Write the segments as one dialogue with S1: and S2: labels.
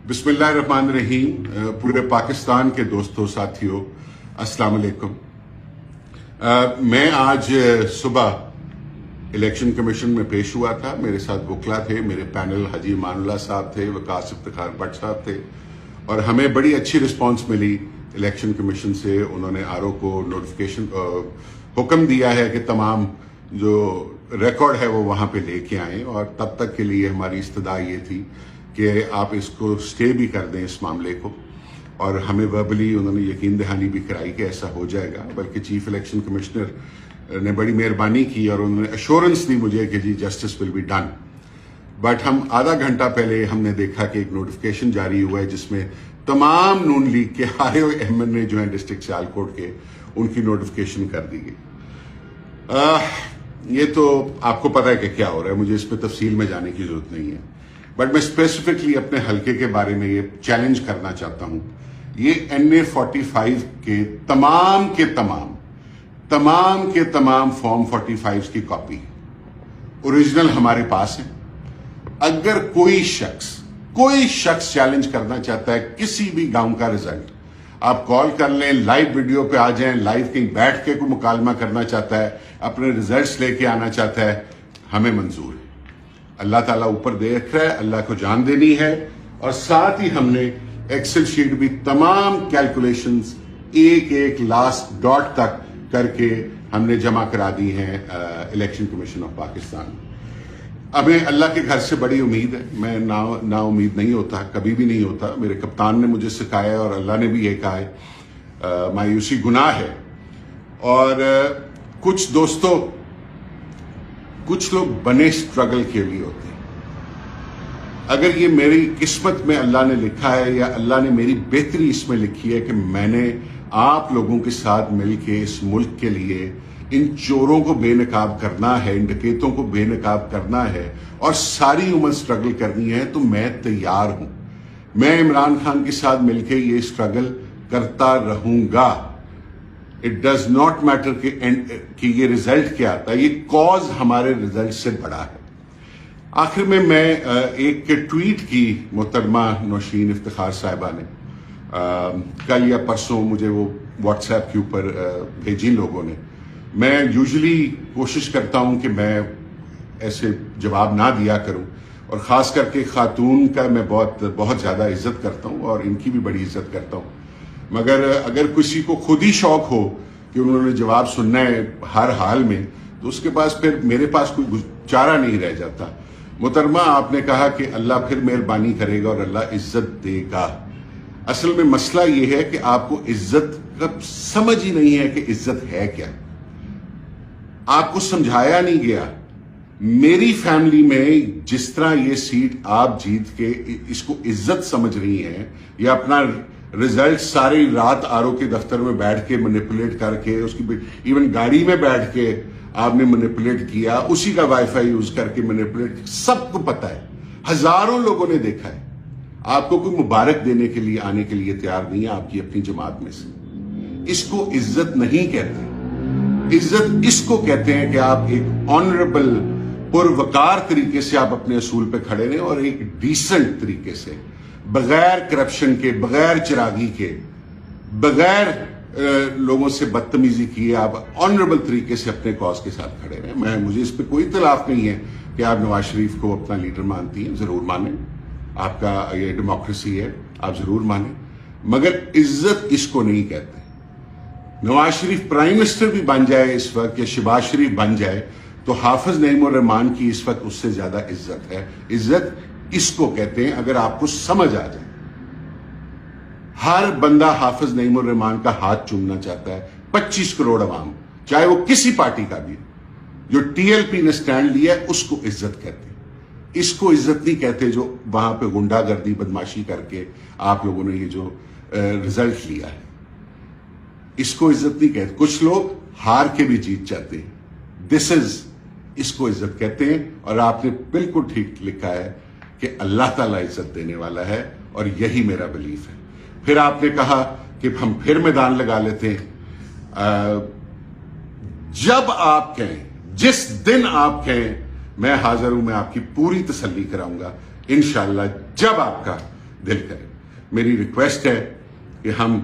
S1: बिस्मिल्लाहिर्रहमानिर्रहीम। पूरे पाकिस्तान के दोस्तों साथियों अस्सलाम वालेकुम। मैं आज सुबह इलेक्शन कमीशन में पेश हुआ था। मेरे साथ वकला थे, मेरे पैनल हाजी इमानुल्लाह साहब थे, वकास इफ्तिखार भट्ट साहब थे और हमें बड़ी अच्छी रिस्पांस मिली इलेक्शन कमीशन से। उन्होंने आरओ को नोटिफिकेशन हुक्म दिया है कि तमाम जो रिकॉर्ड है वो वहां पे लेके आए और तब तक के लिए हमारी इस्तदा ये थी कि आप इसको स्टे भी कर दें इस मामले को, और हमें वर्बली उन्होंने यकीन दहानी भी कराई कि ऐसा हो जाएगा। बल्कि चीफ इलेक्शन कमिश्नर ने बड़ी मेहरबानी की और उन्होंने एश्योरेंस दी मुझे कि जी justice will be done. But हम आधा घंटा पहले हमने देखा कि एक नोटिफिकेशन जारी हुआ है जिसमें तमाम नून लीग के हारे हुए एमएनए जो हैं डिस्ट्रिक्ट सियालकोट के, उनकी नोटिफिकेशन कर दी गई। ये तो आपको पता है कि क्या हो रहा है, मुझे इस पर तफसील में जाने की जरूरत नहीं है। बट मैं स्पेसिफिकली अपने हलके के बारे में ये चैलेंज करना चाहता हूं। ये NA 45 के तमाम फॉर्म 45 की कॉपी ओरिजिनल हमारे पास है। अगर कोई शख्स चैलेंज करना चाहता है किसी भी गांव का रिजल्ट, आप कॉल कर लें, लाइव वीडियो पे आ जाएं, लाइव कहीं बैठ के कोई मुकालमा करना चाहता है, अपने रिजल्ट्स लेके आना चाहता है, हमें मंजूर है। अल्लाह ताला ऊपर देख रहा है, अल्लाह को जान देनी है। और साथ ही हमने एक्सेल शीट भी तमाम कैलकुलेशंस एक लास्ट डॉट तक करके हमने जमा करा दी हैं इलेक्शन कमीशन ऑफ पाकिस्तान। हमें अल्लाह के घर से बड़ी उम्मीद है। मैं ना उम्मीद नहीं होता, कभी भी नहीं होता। मेरे कप्तान ने मुझे सिखाया और अल्लाह ने भी ये कहा है, मायूसी गुनाह है। और कुछ दोस्तों, कुछ लोग बने स्ट्रगल के लिए होते हैं। अगर ये मेरी किस्मत में अल्लाह ने लिखा है या अल्लाह ने मेरी बेहतरी इसमें लिखी है कि मैंने आप लोगों के साथ मिलके इस मुल्क के लिए इन चोरों को बेनकाब करना है, इन डकैतों को बेनकाब करना है और सारी उम्र स्ट्रगल करनी है, तो मैं तैयार हूं। मैं इमरान खान के साथ मिलके ये स्ट्रगल करता रहूंगा। इट डज नॉट मैटर कि ये रिजल्ट क्या आता है, ये कॉज हमारे रिजल्ट से बड़ा है। आखिर में मैं एक ट्वीट की मोहतरमा नौशीन इफ्तिखार साहिबा ने कल या परसों मुझे वो व्हाट्सएप के ऊपर भेजी लोगों ने। मैं यूजुअली कोशिश करता हूं कि मैं ऐसे जवाब ना दिया करूं, और खास करके खातून का मैं बहुत ज्यादा इज्जत करता हूं और इनकी भी बड़ी इज्जत करता हूं। मगर अगर किसी को खुद ही शौक हो कि उन्होंने जवाब सुनना है हर हाल में, तो उसके पास फिर मेरे पास कोई चारा नहीं रह जाता। मोहतरमा, आपने कहा कि अल्लाह फिर मेहरबानी करेगा और अल्लाह इज्जत देगा। असल में मसला यह है कि आपको इज्जत का समझ ही नहीं है कि इज्जत है क्या। आपको समझाया नहीं गया। मेरी फैमिली में जिस तरह ये सीट आप जीत के इसको इज्जत समझ रही हैं, या अपना रिजल्ट सारी रात आरओ के दफ्तर में बैठ के मैनिपुलेट करके, उसकी इवन गाड़ी में बैठ के आपने मैनिपुलेट किया, उसी का वाईफाई यूज करके मैनिपुलेट, सबको पता है, हजारों लोगों ने देखा है। आपको कोई मुबारक देने के लिए आने के लिए तैयार नहीं है आपकी अपनी जमात में से। इसको इज्जत नहीं कहते। इज्जत इसको कहते हैं कि आप एक ऑनरेबल पुरवकार तरीके से आप अपने असूल पे खड़े रहें और एक डिसेंट तरीके से, बगैर करप्शन के, बगैर चिरागी के, बगैर लोगों से बदतमीजी किए आप ऑनरेबल तरीके से अपने कॉज के साथ खड़े रहे। मुझे इस पर कोई इख्तिलाफ नहीं है कि आप नवाज शरीफ को अपना लीडर मानती हैं, जरूर माने, आपका ये डेमोक्रेसी है, आप जरूर माने, मगर इज्जत इसको नहीं कहते। नवाज शरीफ प्राइम मिनिस्टर भी बन जाए इस वक्त, या शहबाज शरीफ बन जाए, तो हाफिज नईमुर रहमान की इस वक्त उससे ज्यादा इज्जत है। इज्जत इसको कहते हैं, अगर आपको समझ आ जाए। हर बंदा हाफिज नईमुर रहमान का हाथ चूमना चाहता है। 25 करोड़ अवाम, चाहे वो किसी पार्टी का भी, जो TLP ने स्टैंड लिया है, उसको इज्जत कहते हैं। इसको इज्जत नहीं कहते जो वहां पे गुंडागर्दी बदमाशी करके आप लोगों ने ये जो रिजल्ट लिया है, इसको इज्जत नहीं कहते। कुछ लोग हार के भी जीत जाते हैं, इसको इज्जत कहते हैं। और आपने बिल्कुल ठीक लिखा है कि अल्लाह ताला इज्जत देने वाला है, और यही मेरा बिलीफ है। फिर आपने कहा कि हम फिर मैदान लगा लेते हैं। जब आप कहें, जिस दिन आप कहें, मैं हाजिर हूं, मैं आपकी पूरी तसल्ली कराऊंगा इंशाअल्लाह। जब आपका دل کرے. میری ریکویسٹ ہے کہ ہم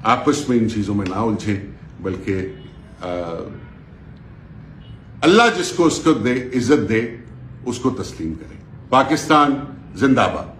S1: آپس میں ان چیزوں میں نہ الجھیں، بلکہ اللہ جس کو اس کو دے، عزت دے، اس کو تسلیم کرے. پاکستان زندہ باد.